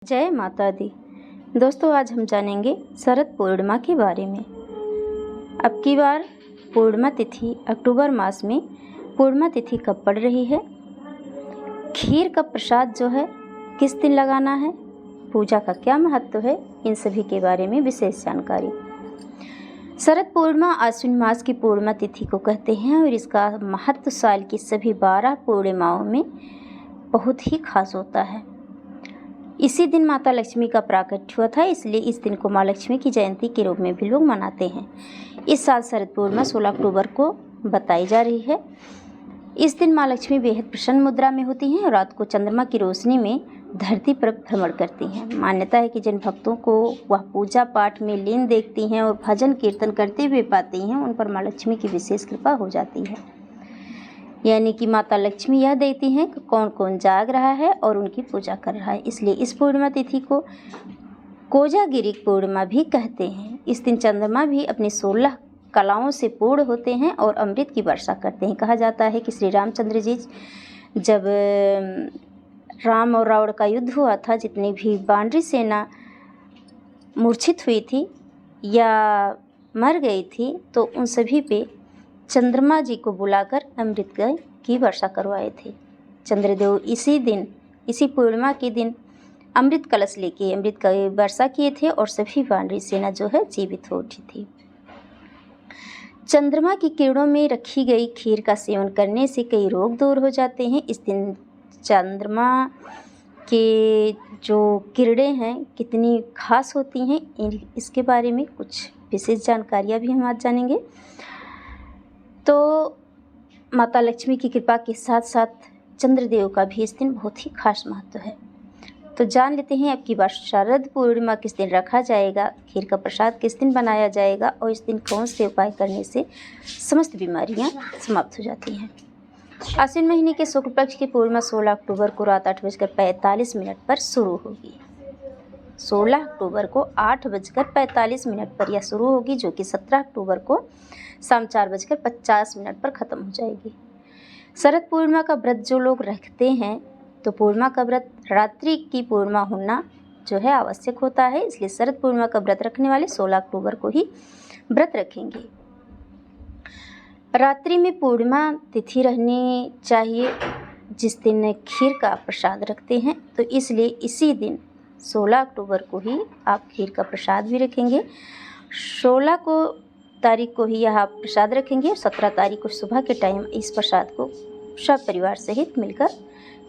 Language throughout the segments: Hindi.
जय माता दी। दोस्तों, आज हम जानेंगे शरद पूर्णिमा के बारे में। अब की बार पूर्णिमा तिथि अक्टूबर मास में पूर्णिमा तिथि कब पड़ रही है, खीर का प्रसाद जो है किस दिन लगाना है, पूजा का क्या महत्व है, इन सभी के बारे में विशेष जानकारी। शरद पूर्णिमा आश्विन मास की पूर्णिमा तिथि को कहते हैं और इसका महत्व साल की सभी 12 पूर्णिमाओं में बहुत ही खास होता है। इसी दिन माता लक्ष्मी का प्राकट्य हुआ था, इसलिए इस दिन को माँ लक्ष्मी की जयंती के रूप में भी लोग मनाते हैं। इस साल शरद पूर्णिमा 16 अक्टूबर को बताई जा रही है। इस दिन माँ लक्ष्मी बेहद प्रसन्न मुद्रा में होती हैं और रात को चंद्रमा की रोशनी में धरती पर भ्रमण करती हैं। मान्यता है कि जिन भक्तों को वह पूजा पाठ में लीन देखती हैं और भजन कीर्तन करते हुए पाती हैं, उन पर माँ लक्ष्मी की विशेष कृपा हो जाती है। यानी कि माता लक्ष्मी यह देती हैं कि कौन कौन जाग रहा है और उनकी पूजा कर रहा है। इसलिए इस पूर्णिमा तिथि को कोजागिरी पूर्णिमा भी कहते हैं। इस दिन चंद्रमा भी अपनी 16 कलाओं से पूर्ण होते हैं और अमृत की वर्षा करते हैं। कहा जाता है कि श्री रामचंद्र जी जब राम और रावण का युद्ध हुआ था, जितनी भी वानरी सेना मूर्छित हुई थी या मर गई थी, तो उन सभी पे चंद्रमा जी को बुलाकर अमृत की वर्षा करवाए थे। चंद्रदेव इसी दिन, इसी पूर्णिमा के दिन अमृत कलश लेके अमृत का वर्षा किए थे और सभी वानरी सेना जो है जीवित हो उठी थी। चंद्रमा की किरणों में रखी गई खीर का सेवन करने से कई रोग दूर हो जाते हैं। इस दिन चंद्रमा के जो किरणें हैं कितनी खास होती हैं, इसके बारे में कुछ विशेष जानकारियाँ भी हम आज जानेंगे। तो माता लक्ष्मी की कृपा के साथ साथ चंद्रदेव का भी इस दिन बहुत ही खास महत्व है। तो जान लेते हैं अब की बार शरद पूर्णिमा किस दिन रखा जाएगा, खीर का प्रसाद किस दिन बनाया जाएगा और इस दिन कौन से उपाय करने से समस्त बीमारियां समाप्त हो जाती हैं। आश्विन महीने के शुक्ल पक्ष की पूर्णिमा 16 अक्टूबर को रात 8:45 पर शुरू होगी। 16 अक्टूबर को 8:45 पर यह शुरू होगी, जो कि 17 अक्टूबर को शाम 4:50 पर ख़त्म हो जाएगी। शरद पूर्णिमा का व्रत जो लोग रखते हैं, तो पूर्णिमा का व्रत रात्रि की पूर्णिमा होना जो है आवश्यक होता है, इसलिए शरद पूर्णिमा का व्रत रखने वाले 16 अक्टूबर को ही व्रत रखेंगे। रात्रि में पूर्णिमा तिथि रहनी चाहिए जिस दिन खीर का प्रसाद रखते हैं, तो इसलिए इसी दिन 16 अक्टूबर को ही आप खीर का प्रसाद भी रखेंगे। 16 तारीख को ही यह आप प्रसाद रखेंगे और 17 तारीख को सुबह के टाइम इस प्रसाद को सब परिवार सहित मिलकर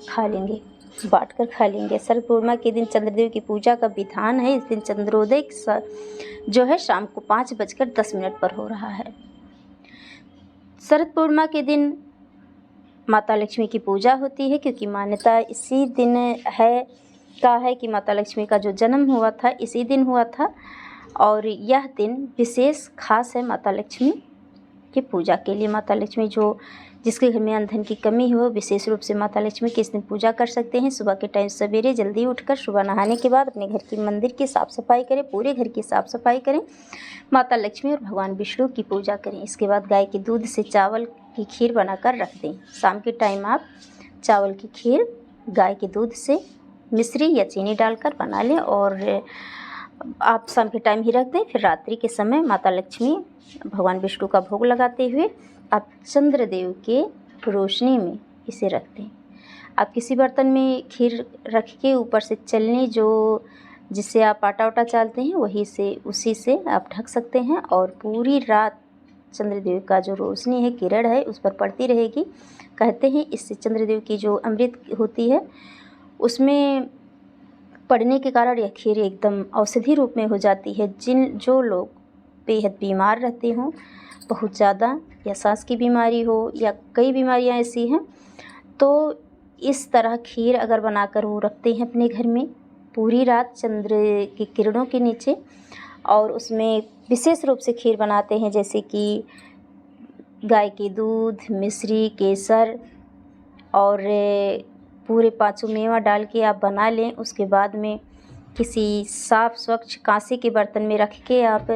खा लेंगे, बांटकर खा लेंगे। शरद पूर्णिमा के दिन चंद्रदेव की पूजा का विधान है। इस दिन चंद्रोदय जो है शाम को 5:10 पर हो रहा है। शरद पूर्णिमा के दिन माता लक्ष्मी की पूजा होती है, क्योंकि मान्यता इसी दिन है कि माता लक्ष्मी का जो जन्म हुआ था इसी दिन हुआ था और यह दिन विशेष खास है माता लक्ष्मी की पूजा के लिए। माता लक्ष्मी जिसके घर में अन्न की कमी हो, विशेष रूप से माता लक्ष्मी की इस दिन पूजा कर सकते हैं। सुबह के टाइम सवेरे जल्दी उठकर सुबह नहाने के बाद अपने घर की मंदिर की साफ़ सफाई करें, पूरे घर की साफ़ सफाई करें, माता लक्ष्मी और भगवान विष्णु की पूजा करें। इसके बाद गाय के दूध से चावल की खीर बनाकर रख दें। शाम के टाइम आप चावल की खीर गाय के दूध से मिश्री या चीनी डालकर बना लें और आप शाम के टाइम ही रख दें। फिर रात्रि के समय माता लक्ष्मी भगवान विष्णु का भोग लगाते हुए आप चंद्रदेव के रोशनी में इसे रख दें। आप किसी बर्तन में खीर रख के ऊपर से चलनी जिससे आप आटा उटा चालते हैं उसी से आप ढक सकते हैं और पूरी रात चंद्रदेव का जो रोशनी है, किरण है, उस पर पड़ती रहेगी। कहते हैं इससे चंद्रदेव की जो अमृत होती है उसमें पड़ने के कारण यह खीर एकदम औषधि रूप में हो जाती है। जो लोग बेहद बीमार रहते हों, बहुत ज़्यादा, या सांस की बीमारी हो या कई बीमारियां ऐसी हैं, तो इस तरह खीर अगर बनाकर वो रखते हैं अपने घर में पूरी रात चंद्र की किरणों के नीचे, और उसमें विशेष रूप से खीर बनाते हैं जैसे कि गाय के दूध, मिश्री, केसर और पूरे 5 मेवा डाल के आप बना लें। उसके बाद में किसी साफ़ स्वच्छ कांसे के बर्तन में रख के आप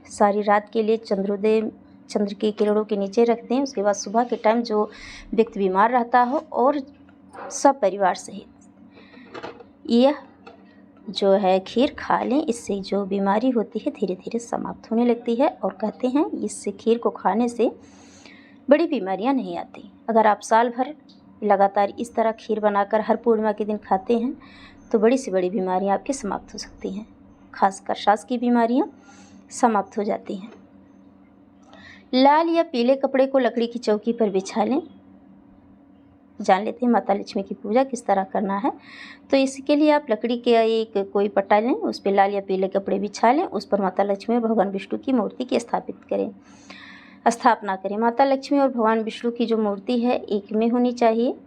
सारी रात के लिए चंद्र की किरणों के नीचे रख दें। उसके बाद सुबह के टाइम जो व्यक्ति बीमार रहता हो और सब परिवार सहित यह जो है खीर खा लें, इससे जो बीमारी होती है धीरे धीरे समाप्त होने लगती है। और कहते हैं इससे खीर को खाने से बड़ी बीमारियां नहीं आती। अगर आप साल भर लगातार इस तरह खीर बनाकर हर पूर्णिमा के दिन खाते हैं तो बड़ी से बड़ी बीमारियां आपकी समाप्त हो सकती हैं, खासकर सांस की बीमारियां समाप्त हो जाती हैं। लाल या पीले कपड़े को लकड़ी की चौकी पर बिछा लें। जान लेते हैं माता लक्ष्मी की पूजा किस तरह करना है। तो इसके लिए आप लकड़ी के एक कोई पट्टा लें, उस पर लाल या पीले कपड़े बिछा लें, उस पर माता लक्ष्मी और भगवान विष्णु की मूर्ति की स्थापना करें। माता लक्ष्मी और भगवान विष्णु की जो मूर्ति है एक में होनी चाहिए।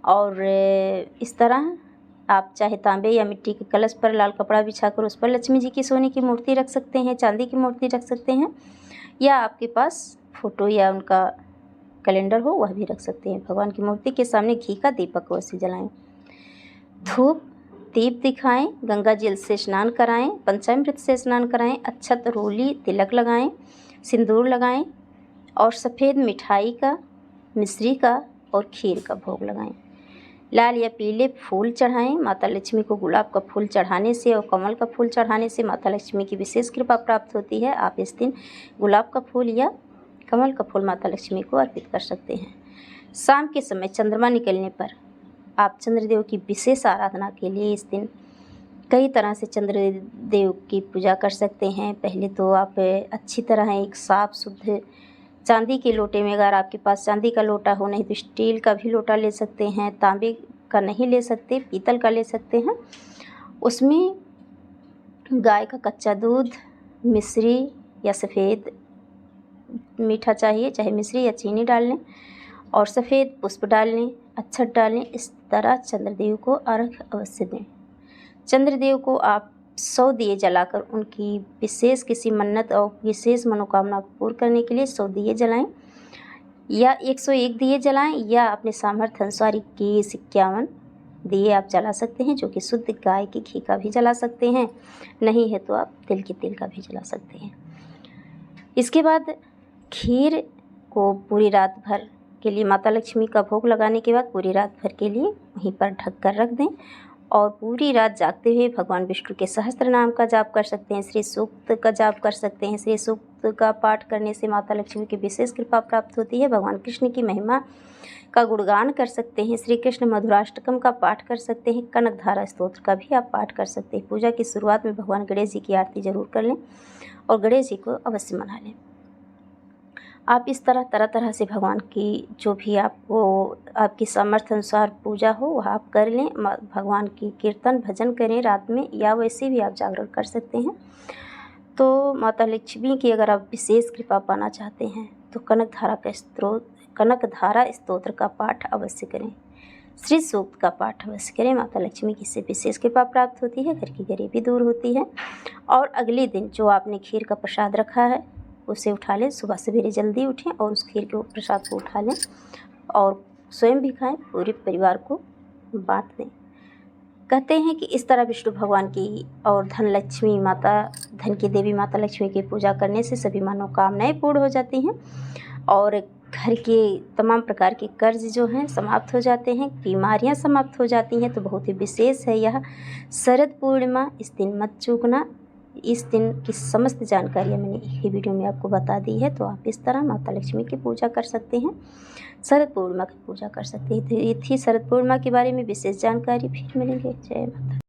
और इस तरह आप चाहे तांबे या मिट्टी के कलश पर लाल कपड़ा बिछाकर उस पर लक्ष्मी जी की सोने की मूर्ति रख सकते हैं, चांदी की मूर्ति रख सकते हैं, या आपके पास फोटो या उनका कैलेंडर हो वह भी रख सकते हैं। भगवान की मूर्ति के सामने घी का दीपक अवश्य जलाएं, धूप दीप दिखाएं, गंगा जल से स्नान कराएं, पंचामृत से स्नान कराएं, अक्षत रोली तिलक लगाएं, सिंदूर लगाएं और सफ़ेद मिठाई का, मिश्री का और खीर का भोग लगाएं। लाल या पीले फूल चढ़ाएं। माता लक्ष्मी को गुलाब का फूल चढ़ाने से और कमल का फूल चढ़ाने से माता लक्ष्मी की विशेष कृपा प्राप्त होती है। आप इस दिन गुलाब का फूल या कमल का फूल माता लक्ष्मी को अर्पित कर सकते हैं। शाम के समय चंद्रमा निकलने पर आप चंद्रदेव की विशेष आराधना के लिए इस दिन कई तरह से चंद्रदेव की पूजा कर सकते हैं। पहले तो आप अच्छी तरह एक साफ शुद्ध चांदी के लोटे में, अगर आपके पास चांदी का लोटा हो, नहीं तो स्टील का भी लोटा ले सकते हैं, तांबे का नहीं ले सकते पीतल का ले सकते हैं, उसमें गाय का कच्चा दूध, मिश्री या सफ़ेद मीठा चाहिए, चाहे मिश्री या चीनी डाल लें और सफ़ेद पुष्प डाल लें, अक्षत डालें। इस तरह चंद्रदेव को अर्घ्य अवश्य दें। चंद्रदेव को आप 100 दिए जलाकर उनकी विशेष किसी मन्नत और विशेष मनोकामना को पूर्ण करने के लिए 100 दिए जलाएं, या 101 दिए जलाएं, या अपने सामर्थ्य अनुसार 21, 51 दिए आप जला सकते हैं, जो कि शुद्ध गाय के घी का भी जला सकते हैं, नहीं है तो आप तिल के तेल का भी जला सकते हैं। इसके बाद खीर को पूरी रात भर के लिए माता लक्ष्मी का भोग लगाने के बाद पूरी रात भर के लिए वहीं पर ढक कर रख दें और पूरी रात जागते हुए भगवान विष्णु के सहस्त्र नाम का जाप कर सकते हैं, श्री सूक्त का जाप कर सकते हैं। श्री सूक्त का पाठ करने से माता लक्ष्मी की विशेष कृपा प्राप्त होती है। भगवान कृष्ण की महिमा का गुणगान कर सकते हैं। श्री कृष्ण मधुराष्टकम का पाठ कर सकते हैं। कनकधारा स्तोत्र का भी आप पाठ कर सकते हैं। पूजा की शुरुआत में भगवान गणेश जी की आरती जरूर कर लें और गणेश जी को अवश्य मना लें। आप इस तरह तरह से भगवान की जो भी आपको आपकी सामर्थ्य अनुसार पूजा हो वह आप कर लें। भगवान की कीर्तन भजन करें रात में, या वैसे भी आप जागरण कर सकते हैं। तो माता लक्ष्मी की अगर आप विशेष कृपा पाना चाहते हैं तो कनकधारा स्तोत्र का पाठ अवश्य करें, श्री सूक्त का पाठ अवश्य करें। माता लक्ष्मी की से विशेष कृपा प्राप्त होती है, घर की गरीबी दूर होती है। और अगले दिन जो आपने खीर का प्रसाद रखा है उसे उठा लें, सुबह सवेरे जल्दी उठें और उस खीर के प्रसाद को उठा लें और स्वयं भी खाएं, पूरे परिवार को बांट दें। कहते हैं कि इस तरह विष्णु भगवान की और धनलक्ष्मी माता, धन की देवी माता लक्ष्मी की पूजा करने से सभी मनोकामनाएं पूर्ण हो जाती हैं और घर के तमाम प्रकार के कर्ज जो हैं समाप्त हो जाते हैं, बीमारियां समाप्त हो जाती हैं। तो बहुत ही विशेष है यह शरद पूर्णिमा, इस दिन मत चूकना। इस दिन की समस्त जानकारियाँ मैंने एक ही वीडियो में आपको बता दी है। तो आप इस तरह माता लक्ष्मी की पूजा कर सकते हैं, शरद पूर्णिमा की पूजा कर सकते हैं। तो ये थी शरद पूर्णिमा के बारे में विशेष जानकारी। फिर मिलेंगे। जय माता।